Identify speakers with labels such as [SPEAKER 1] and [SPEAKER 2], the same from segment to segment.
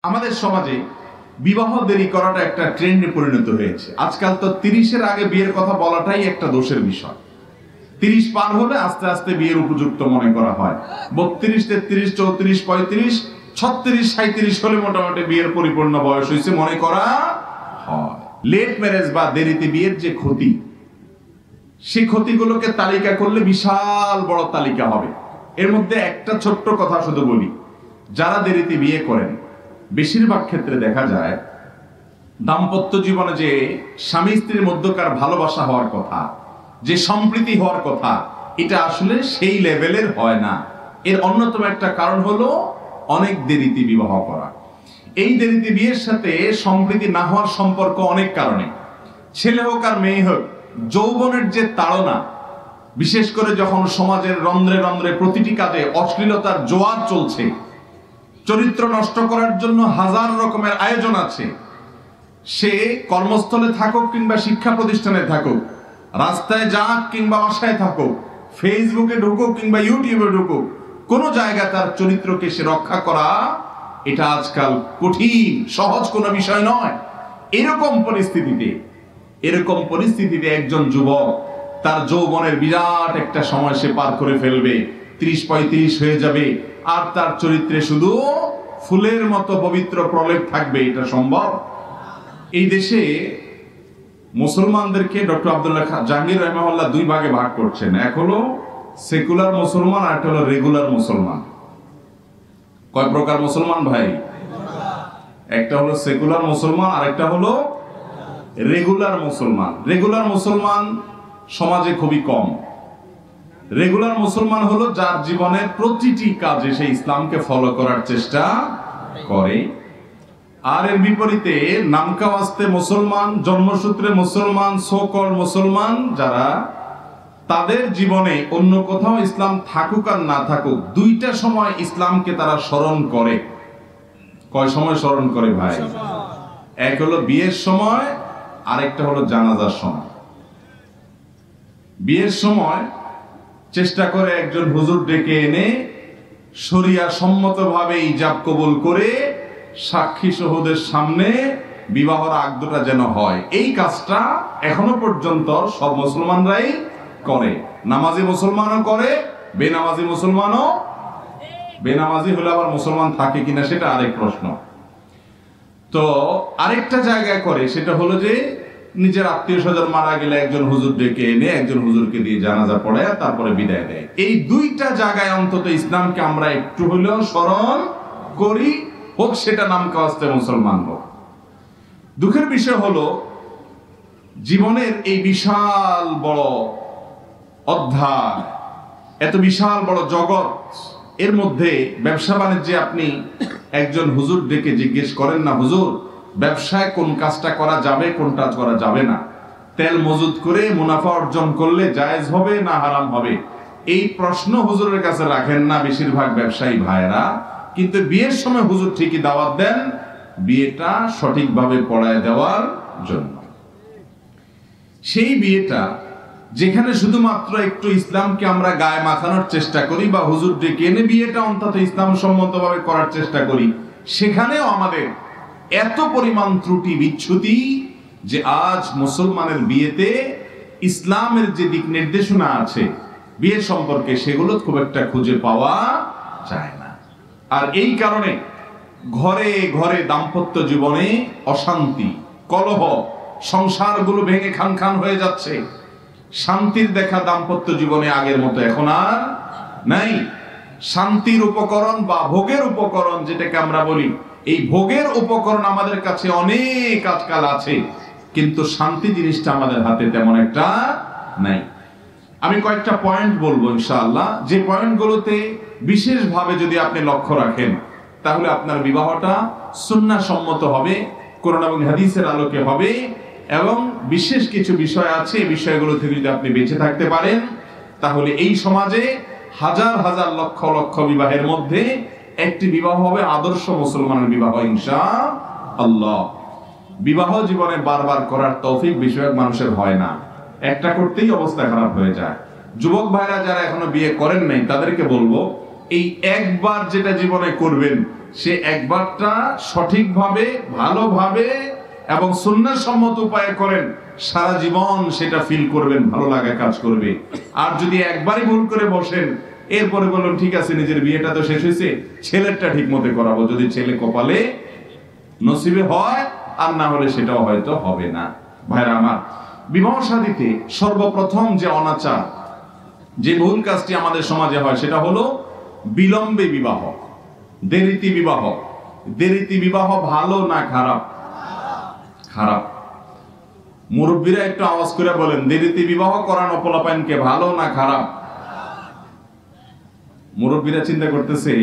[SPEAKER 1] আমাদের সমাজে বিবাহ দেরি করাটা একটা ট্রেন্ডে পরিণত হয়েছে। আজকাল তো 30-এর আগে বিয়ের কথা বলাটাই একটা দোষের বিষয়। 30 পার হলে আস্তে আস্তে বিয়ের উপযুক্ত মনে করা হয়। 32, 33, 34, 35, 36, 37 হলে মোটামুটি বিয়ের পরিপূর্ণ বয়স হয়েছে মনে করা হয়। লেট ম্যারেজ বা দেরিতে বিয়ের যে ক্ষতি, সেই ক্ষতিগুলোকে তালিকা করলে বিশাল বড় তালিকা হবে। এর মধ্যে একটা ছোট্ট কথা শুধু বলি, যারা দেরিতে বিয়ে করেন বেশিরভাগ ক্ষেত্রে দেখা যায় দাম্পত্য জীবনে যে স্বামী স্ত্রীর মধ্যকার ভালোবাসা হওয়ার কথা, যে সম্প্রীতি হওয়ার কথা, এটা আসলে সেই লেভেলের হয় না। এর অন্যতম একটা কারণ হলো অনেক দেরিতে বিবাহ করা। এই দেরিতে বিয়ের সাথে সম্প্রীতি না হওয়ার সম্পর্ক অনেক কারণে। ছেলে হোক আর মেয়ে হোক, যৌবনের যে তাড়না, বিশেষ করে যখন সমাজের রন্ধ্রে রন্ধ্রে প্রতিটি কাজে অশ্লীলতার জোয়ার চলছে, চরিত্র নষ্ট করার জন্য হাজার রকমের আয়োজন আছে, সে কর্মস্থলে থাকুক কিংবা শিক্ষা প্রতিষ্ঠানে থাকুক, রাস্তায় যাক কিংবা বাসায় থাকুক, ফেসবুকে ঢুকুক কিংবা ইউটিউবে ঢুকুক, কোন জায়গায় তার চরিত্রকে সে রক্ষা করা এটা আজকাল কঠিন, সহজ কোনো বিষয় নয়। এরকম পরিস্থিতিতে একজন যুবক তার যৌবনের বিরাট একটা সময় সে পার করে ফেলবে, 30-35 হয়ে যাবে, আর তার চরিত্রে শুধু ফুলের মতো পবিত্র প্রলেপ থাকবে, এটা সম্ভব? এই দেশে মুসলমানদেরকে ডক্টর আব্দুল্লাহ জাহাঙ্গীর রাহিমাহুল্লাহ দুই ভাগে ভাগ করছেন। এক হলো সেকুলার মুসলমান, আর একটা হলো রেগুলার মুসলমান। কয় প্রকার মুসলমান ভাই? একটা হলো সেকুলার মুসলমান, আর একটা হলো রেগুলার মুসলমান। রেগুলার মুসলমান সমাজে খুবই কম। রেগুলার মুসলমান হলো যার জীবনের প্রতিটি কাজে সে ইসলামকে ফলো করার চেষ্টা করে। আর এর বিপরীতে নামকাওয়াস্তে মুসলমান, জন্মসূত্রে মুসলমান, সোকল মুসলমান যারা, তাদের জীবনে অন্য কোথাও ইসলাম থাকুক আর না থাকুক, দুইটা সময় ইসলামকে তারা স্মরণ করে। কয় সময় স্মরণ করে ভাই? এক হলো বিয়ের সময়, আরেকটা হলো জানাজার সময়। বিয়ের সময় চেষ্টা করে একজন হুজুর ডেকে এনে শরিয়া সম্মতভাবে ইজাব কবুল করে সাক্ষী শহীদের সামনে বিবাহর আগদটা যেন হয়। এই কাজটা এখনো পর্যন্ত সব মুসলমানরাই করে। নামাজি মুসলমানও করে, বেনামাজি মুসলমানও। বেনামাজি হলে আবার মুসলমান থাকে কিনা সেটা আরেক প্রশ্ন। তো আরেকটা জায়গায় করে, সেটা হলো যে নিজের আত্মীয় স্বজন মারা গেলে একজন হুজুর ডেকে এনে একজন হুজুরকে দিয়ে জানাজা পড়ায় তারপরে বিদায় দেয়। এই দুইটা জায়গায় অন্তত ইসলামকে আমরা একটু হলেও স্মরণ করি, হোক সেটা নামকাওয়াস্তে মুসলমান হোক। দুঃখের বিষয় হলো জীবনের এই বিশাল বড় অধ্যায়, এত বিশাল বড় জগৎ, এর মধ্যে ব্যবসা বাণিজ্যে আপনি একজন হুজুর ডেকে জিজ্ঞেস করেন না, হুজুর ব্যবসায় কোন কাজটা করা যাবে, কোনটা করা যাবে না, তেল মজুদ করে মুনাফা অর্জন করলে জায়েজ হবে না হারাম হবে, এই প্রশ্ন হুজুরের কাছে রাখেন না বেশিরভাগ ব্যবসায়ী ভাইরা। কিন্তু বিয়ের সময় হুজুর ঠিকই দাওয়াত দেন বিয়েটা সঠিকভাবে পড়ায় দেওয়ার জন্য। সেই বিয়েটা যেখানে শুধুমাত্র একটু ইসলামকে আমরা গায়ে মাখানোর চেষ্টা করি বা হুজুর ডেকে এনে বিয়েটা অন্তত ইসলাম সম্মতভাবে করার চেষ্টা করি, সেখানেও আমাদের এত পরিমাণ ত্রুটি বিচ্যুতি যে আজ মুসলমানের বিয়েতে ইসলামের যে দিক নির্দেশনা আছে বিয়ে সম্পর্কে, সেগুলো খুব একটা খুঁজে পাওয়া যায় না। আর এই কারণে ঘরে ঘরে দাম্পত্য জীবনে অশান্তি, কলহ, সংসারগুলো ভেঙে খান খান হয়ে যাচ্ছে। শান্তির দেখা দাম্পত্য জীবনে আগের মতো এখন আর নাই। শান্তির উপকরণ বা ভোগের উপকরণ যেটাকে আমরা বলি, এই ভোগের উপকরণ আমাদের কাছে অনেক আজকাল আছে, কিন্তু শান্তি জিনিসটা আমাদের হাতে তেমন একটা নাই। আমি কয়েকটা পয়েন্ট বলবো ইনশাআল্লাহ, যে পয়েন্টগুলোতে বিশেষভাবে যদি আপনি লক্ষ্য রাখেন তাহলে আপনার বিবাহটা সুন্নাহ সম্মত হবে, কোরআন এবং হাদিসের আলোকে হবে, এবং বিশেষ কিছু বিষয় আছে, এই বিষয়গুলো থেকে যদি আপনি বেঁচে থাকতে পারেন তাহলে এই সমাজে হাজার হাজার লক্ষ লক্ষ বিবাহের মধ্যে একটি বিবাহ হবে আদর্শ মুসলমানের বিবাহ ইনশাআল্লাহ। বিবাহ জীবনে বারবার করার তৌফিক বেশিরভাগ মানুষের হয় না, একটা করতেই অবস্থা খারাপ হয়ে যায়। যুবক ভাইরা যারা এখনো বিয়ে করেন নাই তাদেরকে বলবো, এই একবার যেটা জীবনে করবেন সে একবারটা সঠিকভাবে ভালোভাবে এবং সুন্নাহ সম্মত উপায়ে করেন, সারা জীবন সেটা ফিল করবেন, ভালো লাগা কাজ করবে। আর যদি একবারই ভুল করে বসেন, এরপরে বলুন ঠিক আছে নিজের বিয়েটা তো শেষ হয়েছে, ছেলেরটা ঠিক মতো করাবো, যদি ছেলে কপালে নসিবে হয়, আর না হলে সেটাও হয়তো হবে না। ভাইরা আমার, বিবাহ শাদীতে সর্বপ্রথম যে অনাচার, যে ভুল কাজটি আমাদের সমাজে হয় সেটা হলো বিলম্বে বিবাহ, দেরিতে বিবাহ। দেরিতে বিবাহ ভালো না খারাপ? খারাপ। মুরব্বীরা একটু আওয়াজ করে বলেন, দেরিতে বিবাহ করানো পোলাপাইনকে ভালো না খারাপ? মুরব্বীরা চিন্তা করতেছে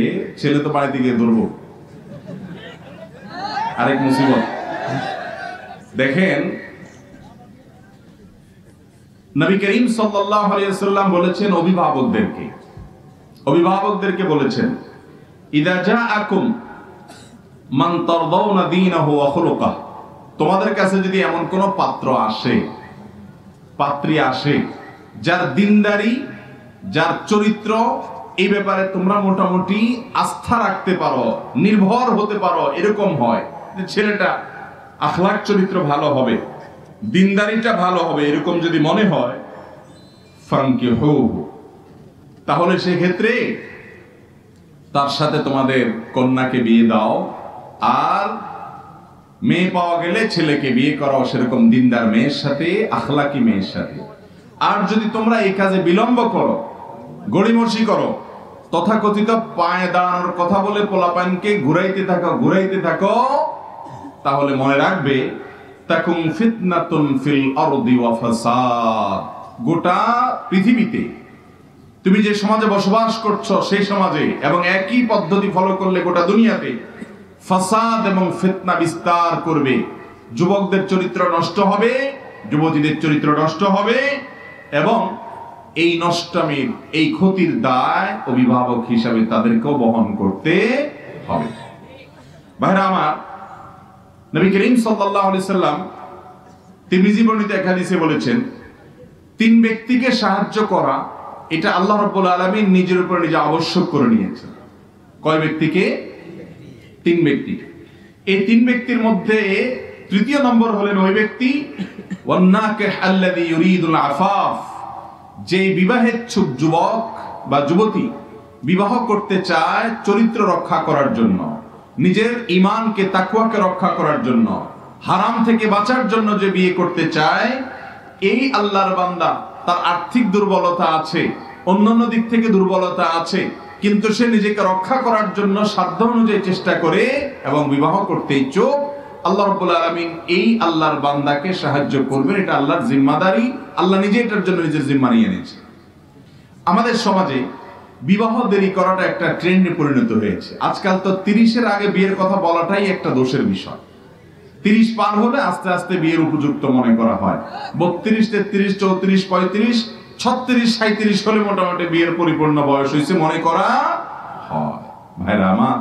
[SPEAKER 1] ছেলে তো বাড়িতে গিয়ে ধরবো, আরেক মুসিবত। দেখেন, নবী করিম সাল্লাল্লাহু আলাইহি ওয়াসাল্লাম বলেছেন অভিভাবকদেরকে বলেছেন, ইদা জাআকুম মান তারদাউনা দীনাহু ওয়া খুলুকাহু, তোমাদের কাছে যদি এমন কোন পাত্রী আসে যার দিনদারি, যার চরিত্র, এই ব্যাপারে তোমরা মোটামুটি আস্থা রাখতে পারো, নির্ভর হতে পারো, এরকম হয় যে ছেলেটা আখলাক চরিত্র ভালো হবে, দিনদারিটা ভালো হবে, এরকম যদি মনে হয়, ফানকিহুহু, তাহলে সেক্ষেত্রে তার সাথে তোমাদের কন্যাকে বিয়ে দাও। আর মেয়ে পাওয়া গেলে ছেলেকে বিয়ে করাও সেরকম দিনদার মেয়ের সাথে, আখলাকি মেয়ের সাথে। আর যদি তোমরা এই কাজে বিলম্ব করো, গড়িমসি করো, তথাকথিত পায়ে দাঁড়ানোর কথা বলে পোলাপাইনকে ঘুরাইতে থাকো, তাহলে মনে রাখবে তাকুম ফিতনাতুন ফিল আরদি ওয়া ফাসাদ, গোটা পৃথিবীতে তুমি যে সমাজে বসবাস করছো সেই সমাজে এবং একই পদ্ধতি ফলো করলে গোটা দুনিয়াতে ফাসাদ এবং ফিতনা বিস্তার করবে। যুবকদের চরিত্র নষ্ট হবে, যুবতীদের চরিত্র নষ্ট হবে, এবং এই নষ্টামির, এই ক্ষতির দায় অভিভাবক হিসাবে তাদেরকেও বহন করতে হবে। ভাইরা আমার, নবী করিম সাল্লাল্লাহু আলাইহি সাল্লাম তিরমিজি বর্ণিত এক হাদিসে বলেছেন, 3 ব্যক্তিকে সাহায্য করা এটা আল্লাহ রাব্বুল আলামিন নিজের উপর নিজে আবশ্যক করে নিয়েছেন। কয় ব্যক্তিকে? 3 ব্যক্তি। এই 3 ব্যক্তির মধ্যে তৃতীয় নম্বর হলেন ওই ব্যক্তি ওয়ান্নাকিহ আল্লাযী ইউরিদুল আফাফ, যে বিবাহেচ্ছুক যুবক বা যুবতী বিবাহ করতে চায় চরিত্র রক্ষা করার জন্য, নিজের ঈমানকে, তাকওয়াকে রক্ষা করার জন্য, হারাম থেকে বাঁচার জন্য যে বিয়ে করতে চায়, এই আল্লাহর বান্দা তার আর্থিক দুর্বলতা আছে, অন্যান্য দিক থেকে দুর্বলতা আছে, কিন্তু সে নিজেকে রক্ষা করার জন্য সাধ্য অনুযায়ী চেষ্টা করে এবং বিবাহ করতে ইচ্ছুক, আল্লাহ রাব্বুল আলামিন এই আল্লাহর বান্দাকে সাহায্য করবেন। এটা আল্লাহর জিম্মাদারি, আল্লাহ নিজে এটার জন্য নিজের জিম্মা নিয়ে নিয়েছে। আমাদের সমাজে বিবাহ দেরি করাটা একটা ট্রেন্ডে পরিণত হয়েছে। আজকাল তো 30-এর আগে বিয়ের কথা বলাটাই একটা দোষের বিষয়। 30 পার হলে আস্তে আস্তে বিয়ের উপযুক্ত মনে করা হয়। 32, 33, 34, 35, 36, 37 হলে মোটামুটি বিয়ের পরিপূর্ণ বয়স হয়েছে মনে করা হয়। ভাইরা আমার,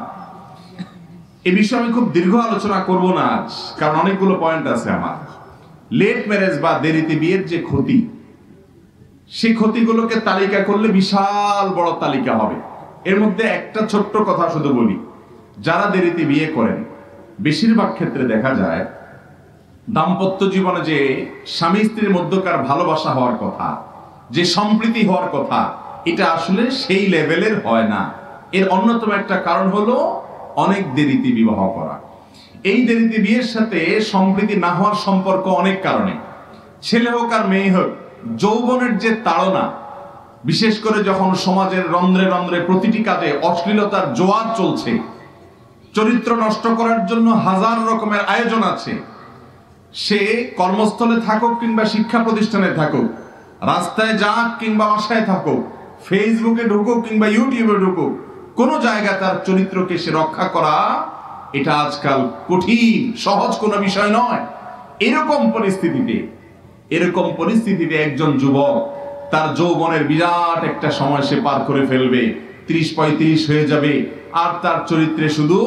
[SPEAKER 1] এই বিষয়ে আমি খুব দীর্ঘ আলোচনা করব না আজ, কারণ অনেকগুলো পয়েন্ট আছে আমার। লেট ম্যারেজ বা দেরিতে বিয়ের যে ক্ষতি, সেই ক্ষতিগুলোকে তালিকা করলে বিশাল বড় তালিকা হবে। এর মধ্যে একটা ছোট্ট কথা শুধু বলি, যারা দেরিতে বিয়ে করেন, বেশিরভাগ ক্ষেত্রে দেখা যায় দাম্পত্য জীবনে যে স্বামী স্ত্রীর মধ্যকার ভালোবাসা হওয়ার কথা, যে সম্প্রীতি হওয়ার কথা, এটা আসলে সেই লেভেলের হয় না। এর অন্যতম একটা কারণ হলো অনেক দেরিতে বিবাহ করা। এই দেরিতে বিয়ের সাথে সম্প্রীতি না হওয়ার সম্পর্ক অনেক কারণে। ছেলে হোক আর মেয়ে হোক, যৌবনের যে তাড়না, বিশেষ করে যখন সমাজের রন্ধ্রে রন্ধ্রে প্রতিটি কাজে অশ্লীলতার জোয়ার চলছে, চরিত্র নষ্ট করার জন্য হাজার রকমের আয়োজন আছে, সে কর্মস্থলে থাকুক কিংবা শিক্ষা প্রতিষ্ঠানে থাকুক, রাস্তায় যাক কিংবা বাসায় থাকুক, ফেসবুকে ঢুকুক কিংবা ইউটিউবে ঢুকুক, কোন জায়গায় তার চরিত্রকে সে রক্ষা করা এটা আজকাল কঠিন, সহজ কোনো বিষয় নয়। এরকম পরিস্থিতিতে একজন যুবক তার যৌবনের বিরাট একটা সময় সে পার করে ফেলবে, 30-35 হয়ে যাবে, আর তার চরিত্রে শুধু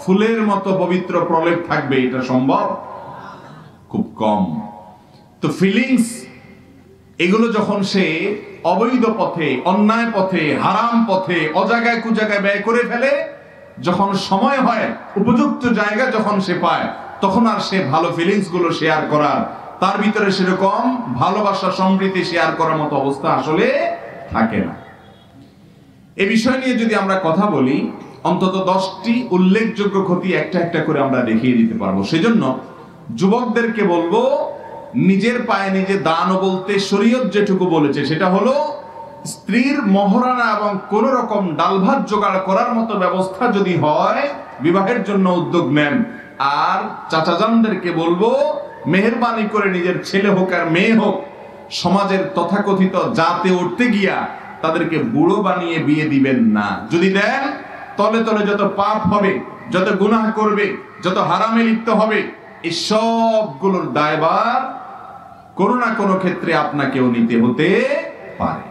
[SPEAKER 1] ফুলের মতো পবিত্র প্রলেপ থাকবে, এটা সম্ভব খুব কম। তো ফিলিংস এগুলো যখন সে অবৈধ পথে, অন্যায় পথে, হারাম পথে, অজাগায় কুজাগায় ব্যয় করে ফেলে, যখন সময় হয়, উপযুক্ত জায়গা যখন সে পায়, তখন আর সে ভালো ফিলিংস গুলো শেয়ার করার, তার ভিতরে সেরকম ভালোবাসা সম্প্রীতি শেয়ার করার মতো অবস্থা আসলে থাকে না। এই বিষয় নিয়ে যদি আমরা কথা বলি, অন্তত 10টি উল্লেখযোগ্য ক্ষতি একটা একটা করে আমরা দেখিয়ে দিতে পারবো। সেজন্য যুবকদেরকে বলবো, নিজের পায়ে নিজে দাঁড়ানো বলতে শরীয়ত যেটুকু বলেছে সেটা হলো স্ত্রীর মহারানা এবং কোন রকম ডাল ভাত জোগাড় করার মতো ব্যবস্থা যদি হয়, বিবাহের জন্য উদ্যোগ নেন। আর চাচাজানদেরকে বলবো, মেহেরবানি করে নিজের ছেলে হোক আর মেয়ে হোক, সমাজের তথাকথিত জাতে উঠতে গিয়া তাদেরকে বুড়ো বানিয়ে বিয়ে দিবেন না। যদি দেন, তলে তলে যত পাপ হবে, যত গুনাহ করবে, যত হারামে লিপ্ত হবে, এই সবগুলোর দায়ভার কোনো না কোনো ক্ষেত্রে আপনাকেও নিতে হতে পারে।